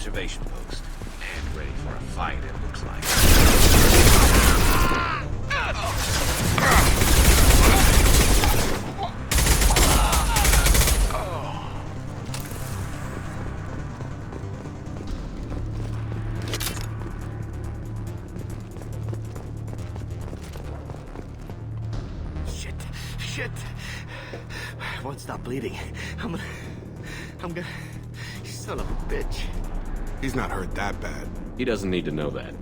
observation post. And ready for a fight, it looks like. Shit. I won't stop bleeding. I'm gonna... Son of a bitch. He's not hurt that bad. He doesn't need to know that.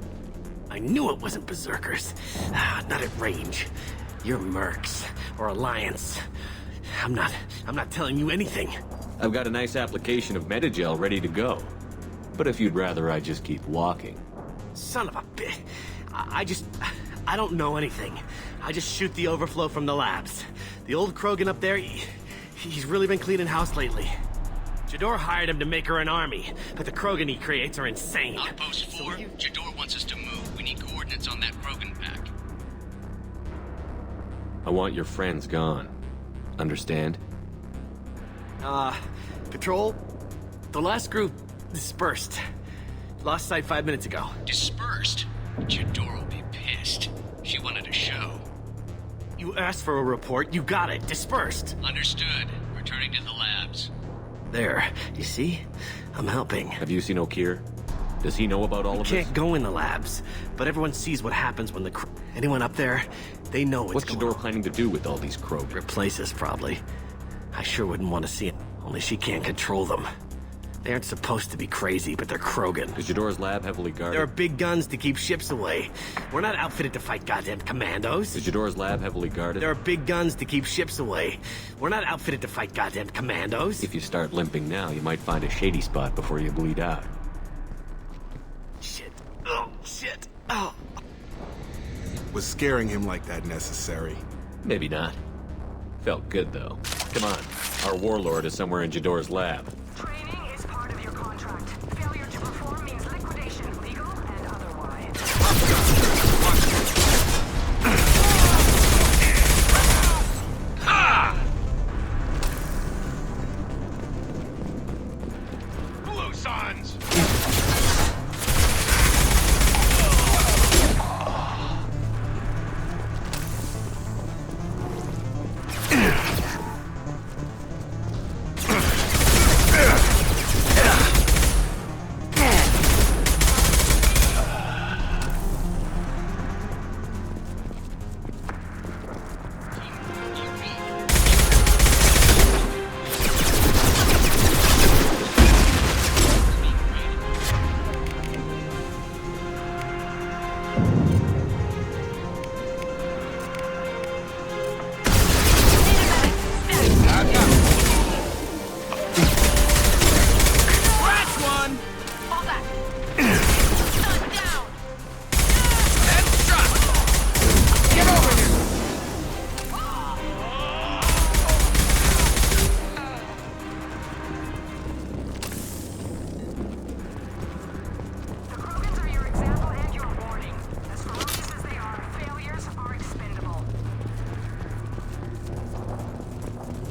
I knew it wasn't berserkers. Not at range. You're mercs or Alliance. I'm not telling you anything. I've got a nice application of Metagel ready to go. But if you'd rather I just keep walking. Son of a bitch. I don't know anything. I just shoot the overflow from the labs. The old Krogan up there, he's really been cleaning house lately. Jador hired him to make her an army, but the Krogan he creates are insane. Outpost 4, Jador wants us to move. We need coordinates on that Krogan pack. I want your friends gone. Understand? Patrol? The last group dispersed. Lost sight 5 minutes ago. Dispersed? Jador will be pissed. She wanted a show. You asked for a report, you got it. Dispersed. Understood. Returning to the labs. There, you see? I'm helping. Have you seen Okir? Does he know about all of this? Can't go in the labs, but everyone sees what happens when anyone up there, they know what's going on. What's Jador planning to do with all these Krogan? Replace us, probably. I sure wouldn't want to see it. Only she can't control them. They aren't supposed to be crazy, but they're Krogan. Is Jador's lab heavily guarded? There are big guns to keep ships away. We're not outfitted to fight goddamn commandos. Is Jador's lab heavily guarded? There are big guns to keep ships away. We're not outfitted to fight goddamn commandos. If you start limping now, you might find a shady spot before you bleed out. Shit. Oh, shit. Oh. Was scaring him like that necessary? Maybe not. Felt good, though. Come on. Our warlord is somewhere in Jador's lab. Training is part of your contract. Failure to perform means liquidation, legal and otherwise. Blue Suns!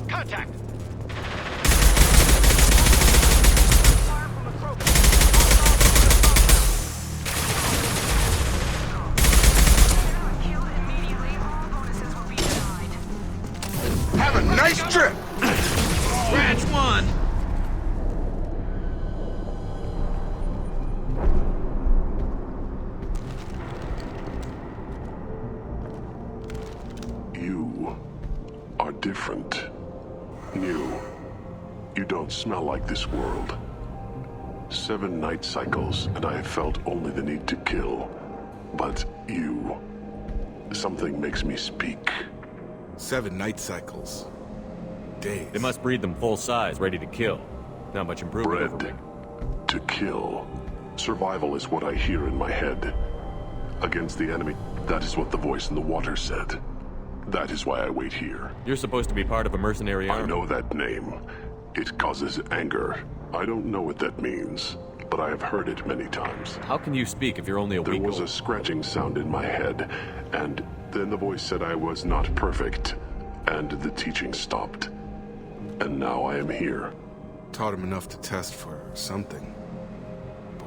Contact! Have a nice trip! Scratch one! You are different. New. You don't smell like this world. 7 night cycles, and I have felt only the need to kill. But you... something makes me speak. 7 night cycles. Days. They must breed them full size, ready to kill. Not much improvement over Bred me. to kill. Survival is what I hear in my head. Against the enemy, that is what the voice in the water said. That is why I wait here. You're supposed to be part of a mercenary army. I know that name. It causes anger. I don't know what that means, but I have heard it many times. How can you speak if you're only a There week was old? a scratching sound in my head, and then the voice said I was not perfect, and the teaching stopped. And now I am here. Taught him enough to test for something.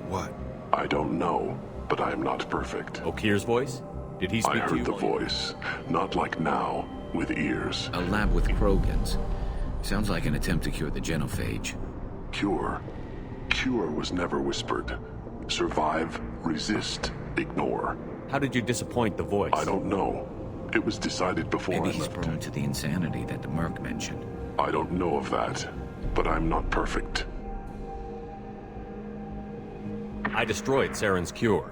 What? I don't know, but I am not perfect. Okir's voice? Did he I speak to you? heard the voice. Not like now, with ears. A lab with Krogans. Sounds like an attempt to cure the genophage. Cure. Cure was never whispered. Survive, resist, ignore. How did you disappoint the voice? I don't know. It was decided before Maybe I he's left. prone to the insanity that the Merc mentioned. I don't know of that, but I'm not perfect. I destroyed Saren's cure.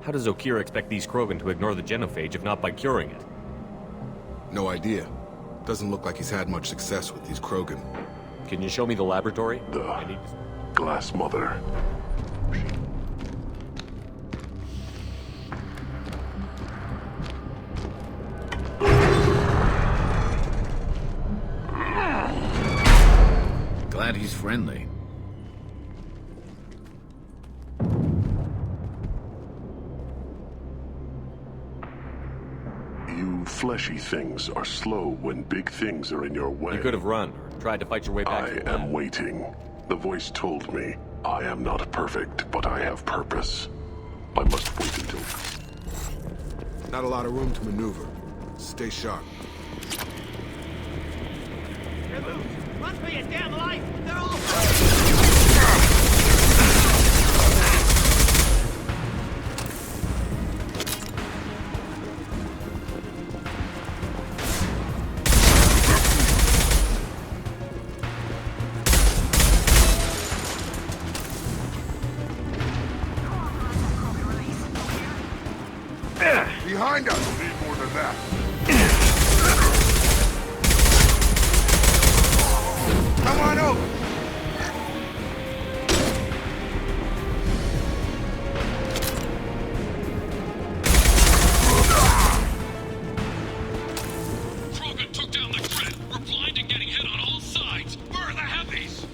How does Okir expect these Krogan to ignore the genophage if not by curing it? No idea. Doesn't look like he's had much success with these Krogan. Can you show me the laboratory? The I need... Glass Mother. Glad he's friendly. You fleshy things are slow when big things are in your way. You could have run or tried to fight your way back I to the am lab. waiting. The voice told me, I am not perfect, but I have purpose. I must wait until... Not a lot of room to maneuver. Stay sharp. Run for your damn life! They're all... Behind us! Need more than that. Come on over! Krogan took down the grid. We're blind and getting hit on all sides. Where are the heavies?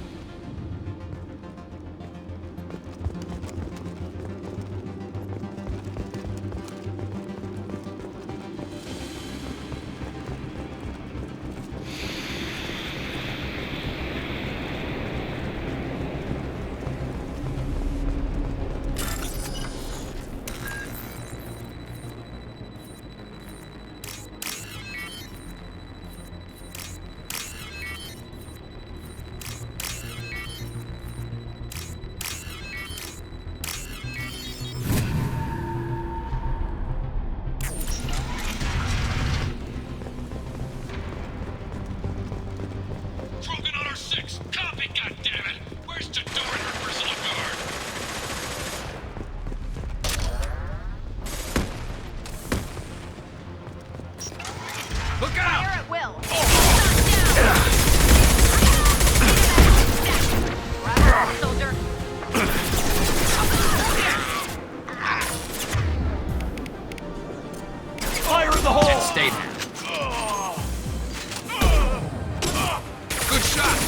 Krogan on our 6. Copy, goddammit! Where's Jador and her personal guard? Look out! Fire at will. Right, soldier. Fire in the hole! Stay there. Good shot!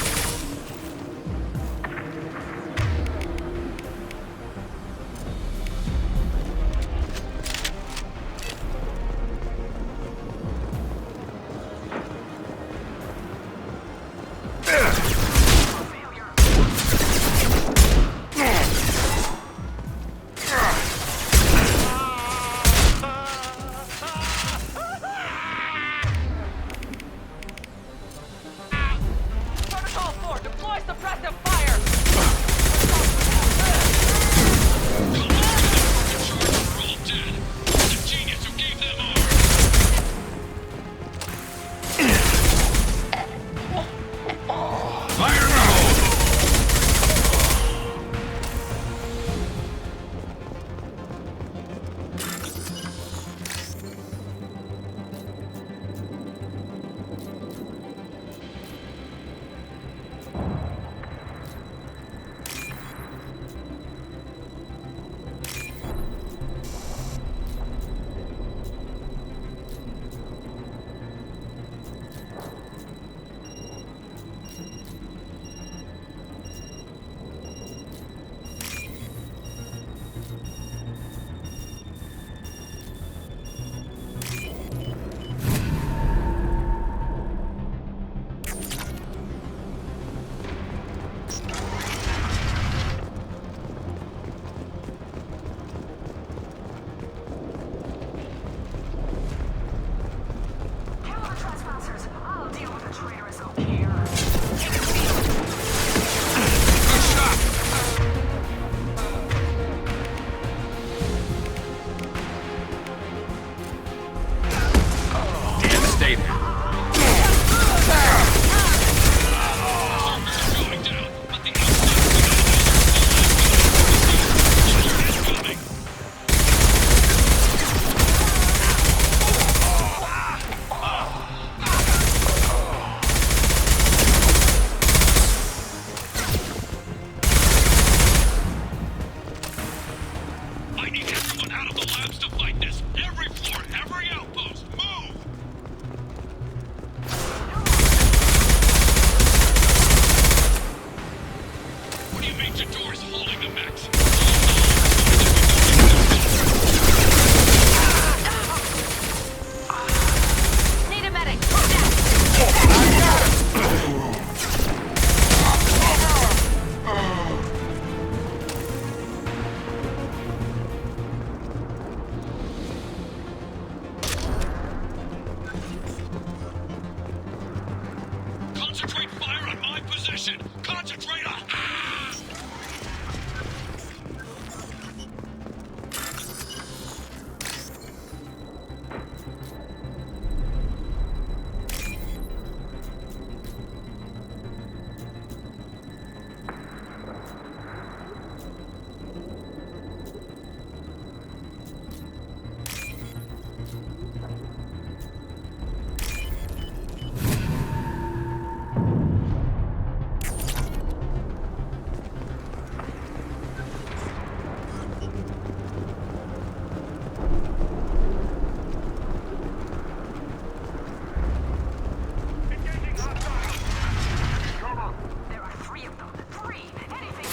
made it. Going down, but the outside incoming. I need everyone out of the labs to fight this. Every floor, every outpost, move! What do you mean Jador's holding the mechs? Need a medic. Concentrate fire on my position! Concentrate on... There are three of them. Three. Anything.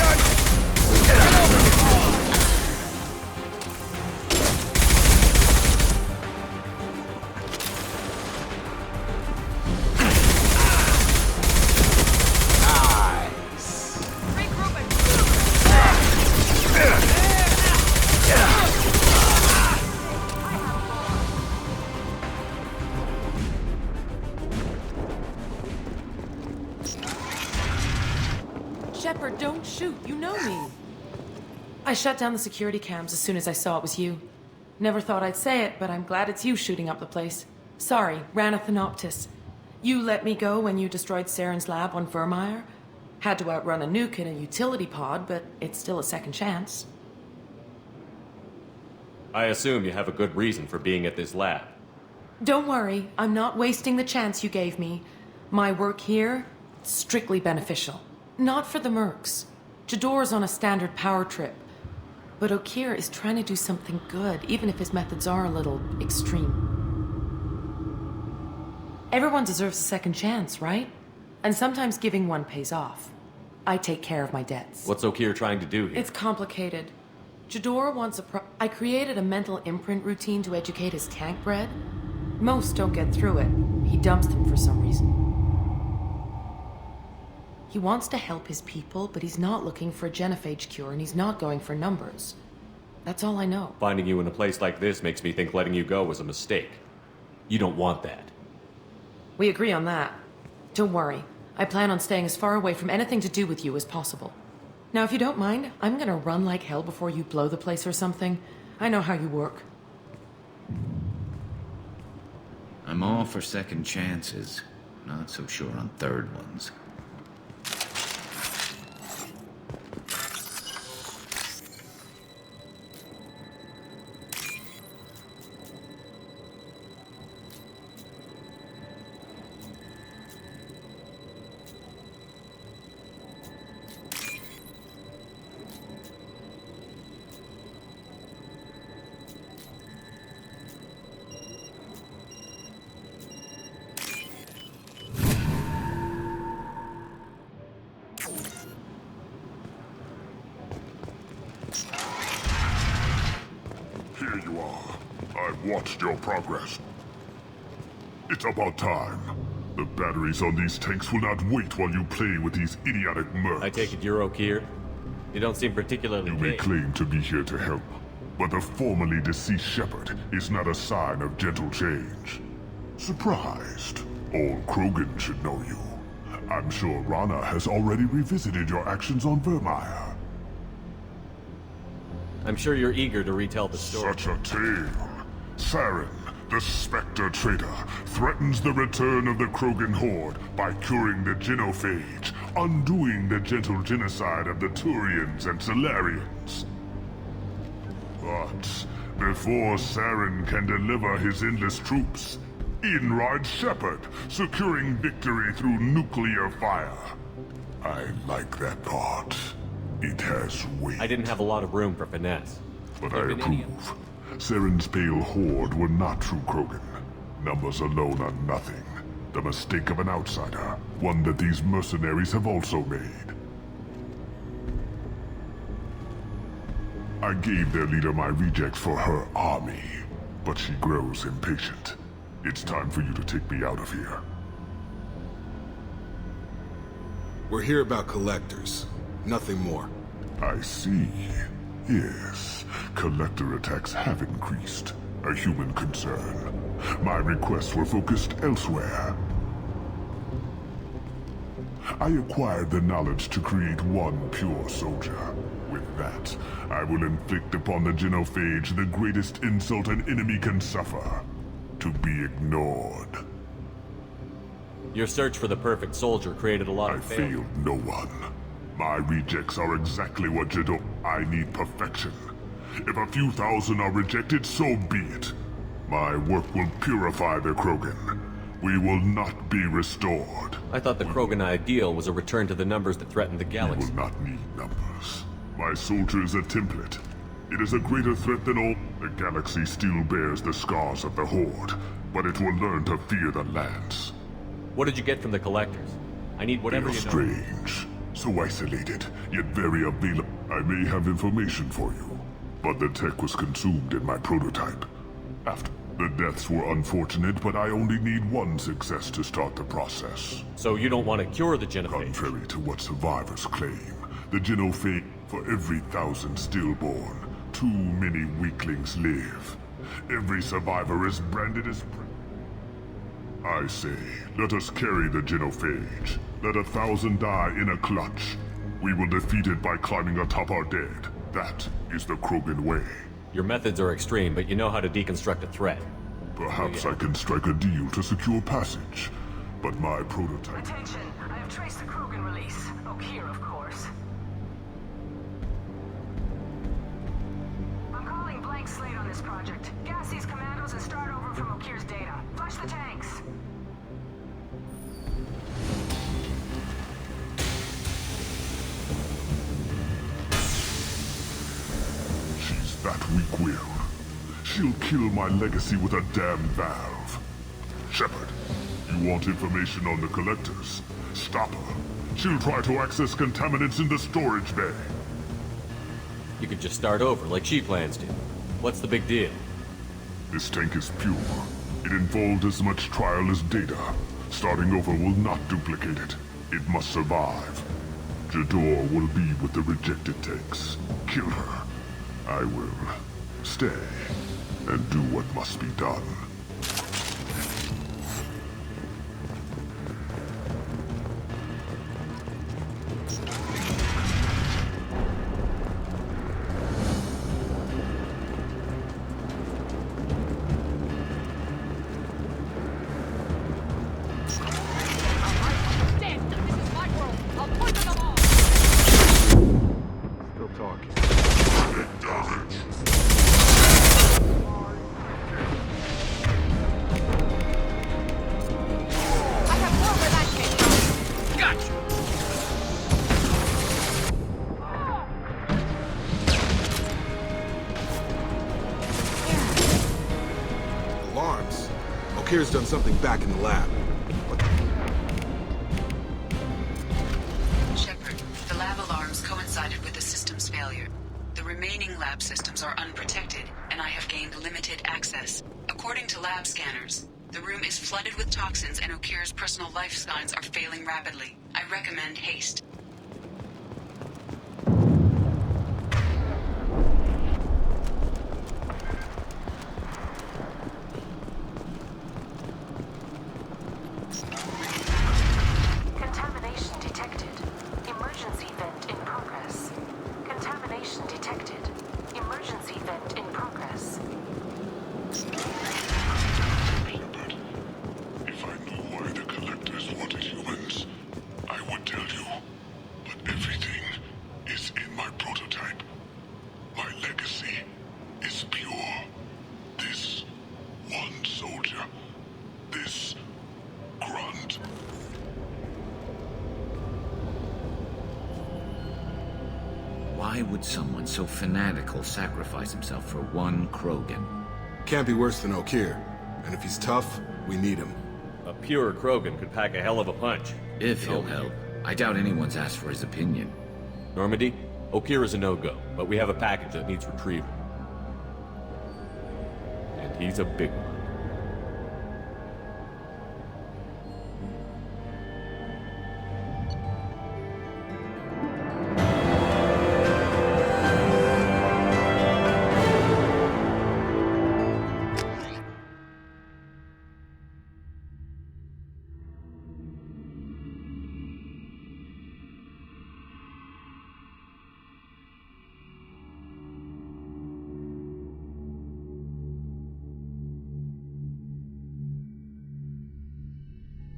out here! Shepard, don't shoot. You know me. I shut down the security cams as soon as I saw it was you. Never thought I'd say it, but I'm glad it's you shooting up the place. Sorry, Ranathanoptis. You let me go when you destroyed Saren's lab on Vermeer. Had to outrun a nuke in a utility pod, but it's still a second chance. I assume you have a good reason for being at this lab. Don't worry, I'm not wasting the chance you gave me. My work here, strictly beneficial. Not for the mercs. Jador's on a standard power trip. But Okir is trying to do something good, even if his methods are a little extreme. Everyone deserves a second chance, right? And sometimes giving one pays off. I take care of my debts. What's Okir trying to do here? It's complicated. Jador wants I created a mental imprint routine to educate his tank bred. Most don't get through it. He dumps them for some reason. He wants to help his people, but he's not looking for a genophage cure, and he's not going for numbers. That's all I know. Finding you in a place like this makes me think letting you go was a mistake. You don't want that. We agree on that. Don't worry. I plan on staying as far away from anything to do with you as possible. Now, if you don't mind, I'm gonna run like hell before you blow the place or something. I know how you work. I'm all for second chances. Not so sure on third ones. There you are. I've watched your progress. It's about time. The batteries on these tanks will not wait while you play with these idiotic mercs. I take it you're Okeer? You don't seem particularly You may keen. claim to be here to help, but the formerly deceased Shepard is not a sign of gentle change. Surprised? All Krogan should know you. I'm sure Rana has already revisited your actions on Vermeer. I'm sure you're eager to retell the story. Such a tale. Saren, the Spectre traitor, threatens the return of the Krogan horde by curing the genophage, undoing the gentle genocide of the Turians and Solarians. But before Saren can deliver his endless troops, in rides Shepard, securing victory through nuclear fire. I like that part. It has weight. I didn't have a lot of room for finesse. But I approve. Saren's pale horde were not true Krogan. Numbers alone are nothing. The mistake of an outsider, one that these mercenaries have also made. I gave their leader my rejects for her army, but she grows impatient. It's time for you to take me out of here. We're here about collectors. Nothing more. I see. Yes, collector attacks have increased. A human concern. My requests were focused elsewhere. I acquired the knowledge to create one pure soldier. With that, I will inflict upon the genophage the greatest insult an enemy can suffer. To be ignored. Your search for the perfect soldier created a lot I of failure. failed no one. My rejects are exactly what Jado. I need perfection. If a few thousand are rejected, so be it. My work will purify the Krogan. We will not be restored. I thought the Krogan ideal was a return to the numbers that threatened the We galaxy. will not need numbers. My soldier is a template. It is a greater threat than all. The galaxy still bears the scars of the Horde, but it will learn to fear the lands. What did you get from the collectors? I need whatever They are you know. strange. So isolated, yet very available. I may have information for you, but the tech was consumed in my prototype. After the deaths were unfortunate, but I only need one success to start the process. So you don't want to cure the genophage? Contrary to what survivors claim, the genophage, for every 1,000 stillborn, too many weaklings live. Every survivor is branded as... I say, let us carry the genophage. Let 1,000 die in a clutch. We will defeat it by climbing atop our dead. That is the Krogan way. Your methods are extreme, but you know how to deconstruct a threat. Perhaps I can strike a deal to secure passage. But my prototype... Attention, I have traced the Krogan release. Okeer, of course. I'm calling blank slate on this project. Gas these commandos and start over from Okeer's data. Flush the tanks. She's that weak-willed. She'll kill my legacy with a damn valve. Shepard, you want information on the collectors? Stop her. She'll try to access contaminants in the storage bay. You could just start over, like she plans to. What's the big deal? This tank is pure. It involved as much trial as data. Starting over will not duplicate it. It must survive. Jador will be with the rejected tanks. Kill her. I will stay and do what must be done. Still talking. Alarms. Okeer's done something back in the lab. Shepard, the lab alarms coincided with the system's failure. The remaining lab systems are unprotected, and I have gained limited access. According to lab scanners, the room is flooded with toxins and Okir's personal life signs are failing rapidly. I recommend haste. Contamination detected. Emergency vent in progress. Contamination detected. Emergency vent in progress. Shepard, if I knew why the Collectors wanted humans, I would tell you. But everything is in my prototype. My legacy is pure. This one soldier. This grunt. Why would someone so fanatical sacrifice himself for one Krogan? Can't be worse than Okir. And if he's tough, we need him. A pure Krogan could pack a hell of a punch. If he'll help. I doubt anyone's asked for his opinion. Normandy, Okir is a no-go, but we have a package that needs retrieval. And he's a big one.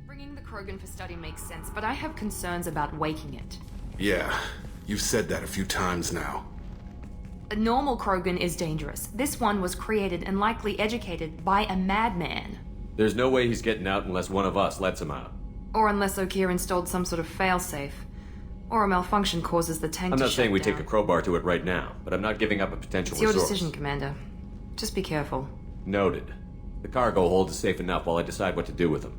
Bringing the Krogan for study makes sense, but I have concerns about waking it. Yeah, you've said that a few times now. A normal Krogan is dangerous. This one was created and likely educated by a madman. There's no way he's getting out unless one of us lets him out. Or unless Okir installed some sort of failsafe. Or a malfunction causes the tank I'm to not saying we shut take a down. crowbar to it right now, but I'm not giving up a potential It's your resource. decision, Commander. Just be careful. Noted. The cargo hold is safe enough while I decide what to do with them.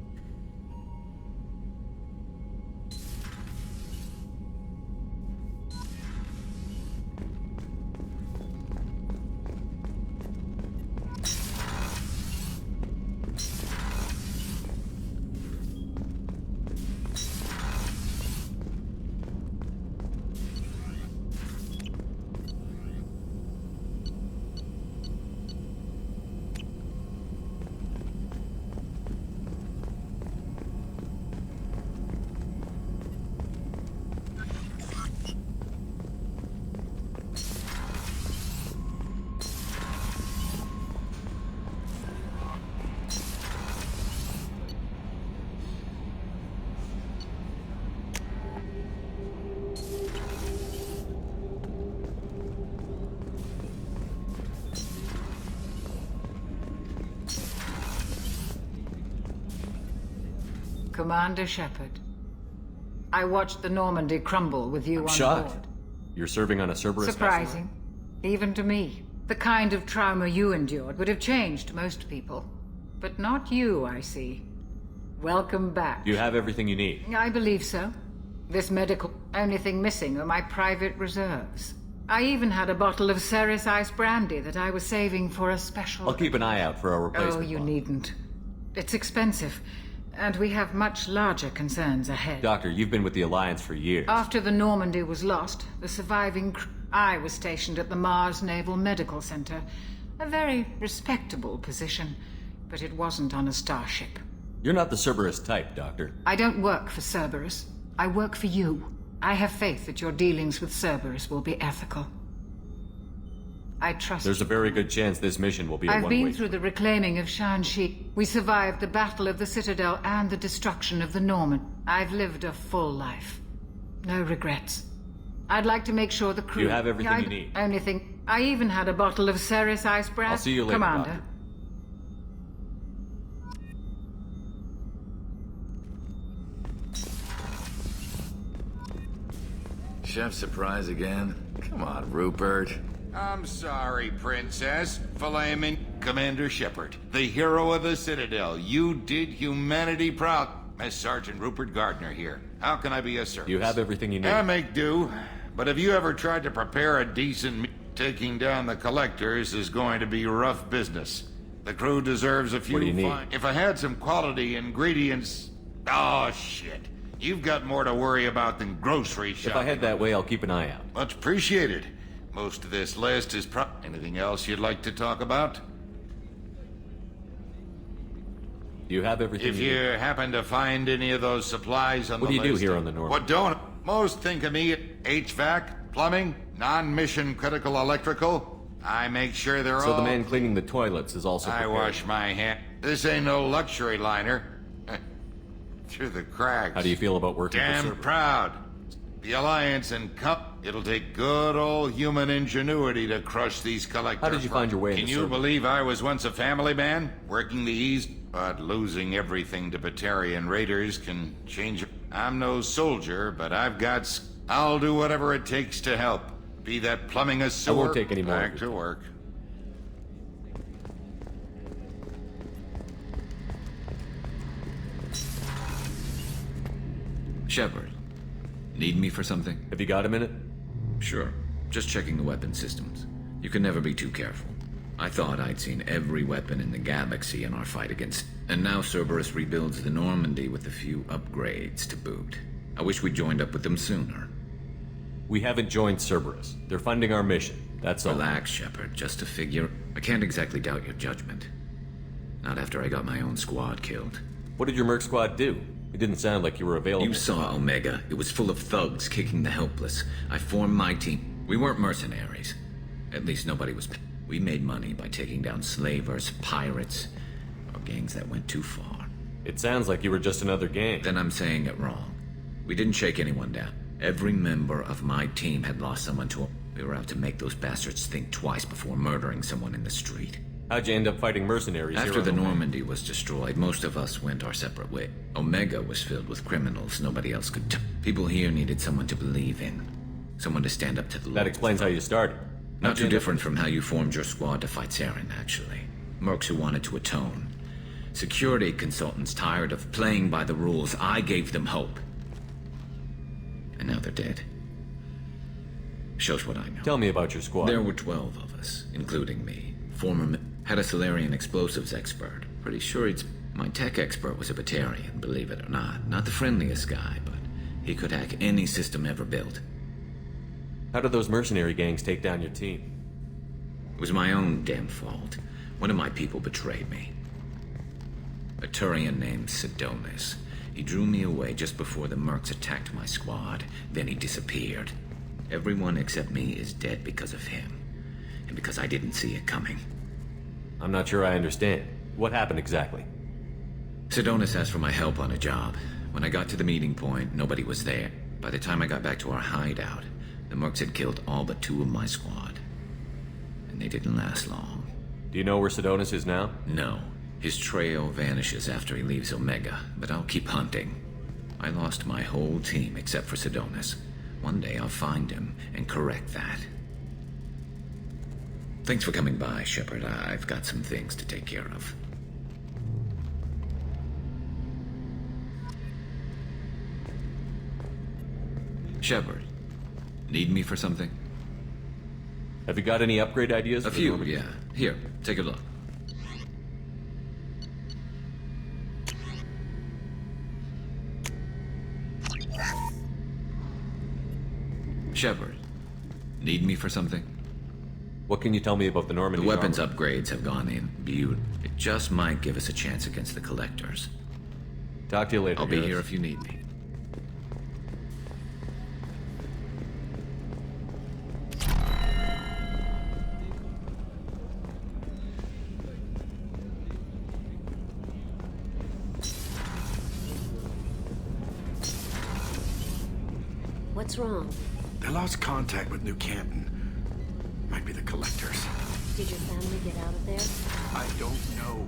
Commander Shepard, I watched the Normandy crumble with you on Shocked. board. You're serving on a Cerberus vessel? Surprising, even to me. The kind of trauma you endured would have changed most people. But not you, I see. Welcome back. Do you have everything you need? I believe so. This medical... Only thing missing are my private reserves. I even had a bottle of Ceres Ice Brandy that I was saving for a special... I'll keep an eye out for a replacement. Oh, you bottle. needn't. It's expensive, and we have much larger concerns ahead. Doctor, you've been with the Alliance for years. After the Normandy was lost, the surviving I was stationed at the Mars Naval Medical Center. A very respectable position, but it wasn't on a starship. You're not the Cerberus type, Doctor. I don't work for Cerberus. I work for you. I have faith that your dealings with Cerberus will be ethical. I trust There's you. a very good chance this mission will be a I've one-way. been through the reclaiming of Shanxi. We survived the Battle of the Citadel and the destruction of the Norman. I've lived a full life. No regrets. I'd like to make sure the crew... You have everything you need. Only thing... I even had a bottle of Ceres Ice Brandy. I'll see you later, Commander. Doctor. Chef surprise again? Come on, Rupert. I'm sorry, Princess. Philemon, Commander Shepard, the hero of the Citadel. You did humanity proud. Mess Sergeant Rupert Gardner here. How can I be of service? You have everything you need. I make do. But have you ever tried to prepare a decent meal? taking down the collectors is going to be rough business. The crew deserves a few. What do you need? If I had some quality ingredients. Oh, shit. You've got more to worry about than grocery shopping. If I head that way, I'll keep an eye out. Much appreciated. Most of this list is Anything else you'd like to talk about? Do you have everything If you happen to find any of those supplies on What the do you list... do here on the North? What don't... Most think of me at HVAC, plumbing, non-mission critical electrical. I make sure they're all... So the man cleaning the toilets is also I prepared. wash my hand. This ain't no luxury liner. Through the cracks. How do you feel about working for Damn Cerberus? proud. The Alliance and It'll take good old human ingenuity to crush these collectors. How did you find your way Can into you Cerberus? believe I was once a family man, working the East? But losing everything to Batarian raiders can change... I'm no soldier, but I've got... I'll do whatever it takes to help. Be that plumbing a sewer... I won't take any more of Back your to work. Shepard, need me for something? Have you got a minute? Sure. Just checking the weapon systems. You can never be too careful. I thought I'd seen every weapon in the galaxy in our fight against... And now Cerberus rebuilds the Normandy with a few upgrades to boot. I wish we'd joined up with them sooner. We haven't joined Cerberus. They're funding our mission. That's all. Relax, Shepard. Just a figure. I can't exactly doubt your judgment. Not after I got my own squad killed. What did your merc squad do? It didn't sound like you were available. You saw Omega. It was full of thugs kicking the helpless. I formed my team. We weren't mercenaries. At least nobody was... We made money by taking down slavers, pirates, or gangs that went too far. It sounds like you were just another gang. Then I'm saying it wrong. We didn't shake anyone down. Every member of my team had lost someone to... We were out to make those bastards think twice before murdering someone in the street. How'd you end up fighting mercenaries here After on the Omega? Normandy was destroyed, most of us went our separate way. Omega was filled with criminals nobody else could... People here needed someone to believe in. Someone to stand up to the law. That explains how you started. Not too different from how you formed your squad to fight Saren, actually. Mercs who wanted to atone. Security consultants tired of playing by the rules. I gave them hope. And now they're dead. Shows what I know. Tell me about your squad. There were 12 of us, including me. Had a Solarian explosives expert. Pretty sure my tech expert was a Batarian, believe it or not. Not the friendliest guy, but he could hack any system ever built. How did those mercenary gangs take down your team? It was my own damn fault. One of my people betrayed me. A Turian named Sidonis. He drew me away just before the mercs attacked my squad. Then he disappeared. Everyone except me is dead because of him. And because I didn't see it coming. I'm not sure I understand. What happened exactly? Sidonis asked for my help on a job. When I got to the meeting point, nobody was there. By the time I got back to our hideout, the mercs had killed all but 2 of my squad. And they didn't last long. Do you know where Sidonis is now? No. His trail vanishes after he leaves Omega, but I'll keep hunting. I lost my whole team except for Sidonis. One day I'll find him and correct that. Thanks for coming by, Shepard. I've got some things to take care of. Shepard, need me for something? Have you got any upgrade ideas? A for few, Normandy? yeah. Here, take a look. Shepard, need me for something? What can you tell me about the Normandy? The weapons armor? upgrades have gone in beautiful. It just might give us a chance against the Collectors. Talk to you later. I'll be Garrus. here if you need me. What's wrong? They lost contact with New Canton. Might be the Collectors. Did your family get out of there? I don't know.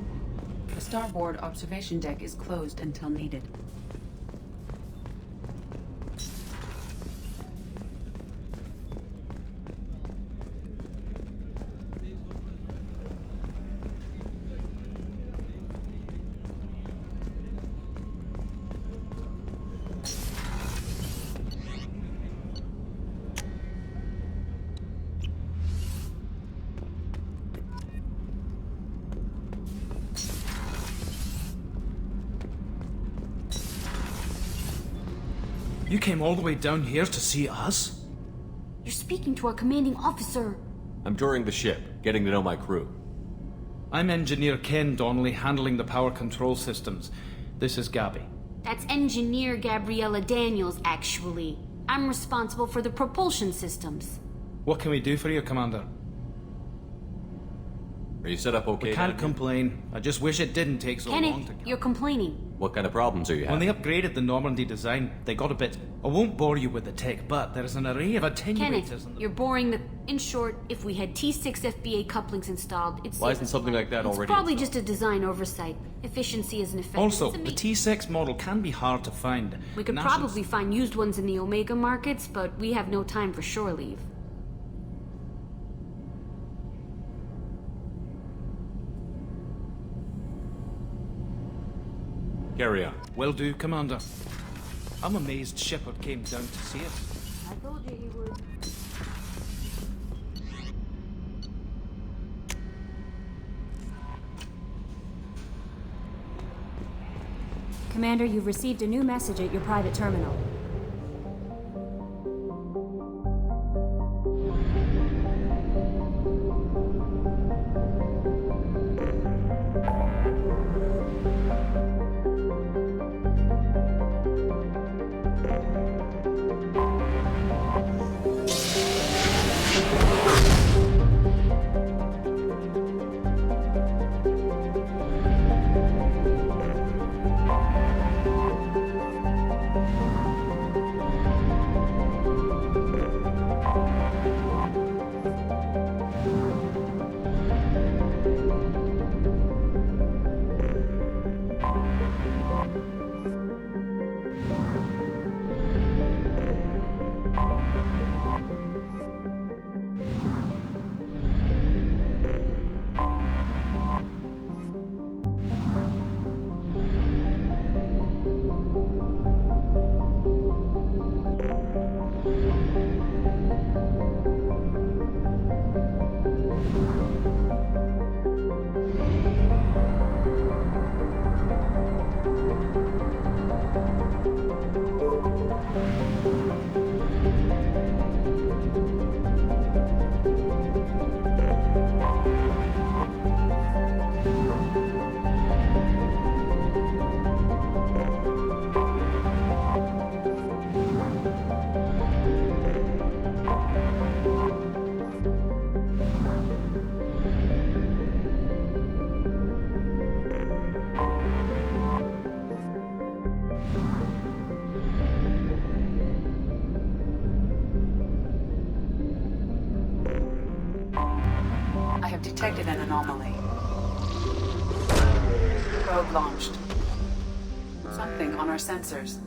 The starboard observation deck is closed until needed. You came all the way down here to see us? You're speaking to our commanding officer. I'm touring the ship, getting to know my crew. I'm Engineer Ken Donnelly, handling the power control systems. This is Gabby. That's Engineer Gabriella Daniels, actually. I'm responsible for the propulsion systems. What can we do for you, Commander? Are you set up okay? We can't complain. I just wish it didn't take so long Kenneth, to... you're complaining. What kind of problems are you When having? they upgraded the Normandy design, they got a bit... I won't bore you with the tech, but there's an array of attenuators... Kenneth, you're boring the... In short, if we had T6 FBA couplings installed, it's... Why isn't something like that already It's probably installed? just a design oversight. Efficiency isn't effective. Also, the T6 model can be hard to find. We could Nationals- probably find used ones in the Omega markets, but we have no time for shore leave. Carry on. Will do, Commander. I'm amazed Shepard came down to see us. I told you he would. Commander, you've received a new message at your private terminal. I have detected an anomaly. Probe launched. Something on our sensors.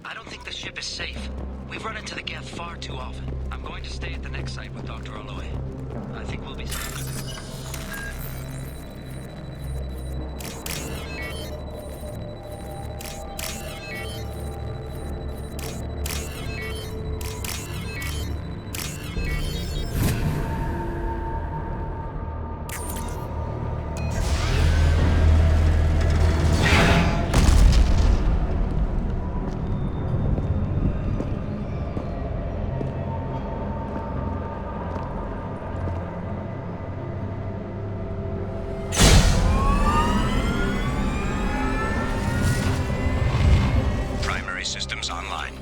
I don't think the ship is safe. We've run into the Geth far too often. I'm going to stay at the next site with Dr. Aloy. I think we'll be safe. Systems online.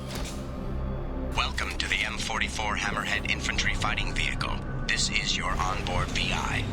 Welcome to the M44 Hammerhead infantry fighting vehicle, This is your onboard VI.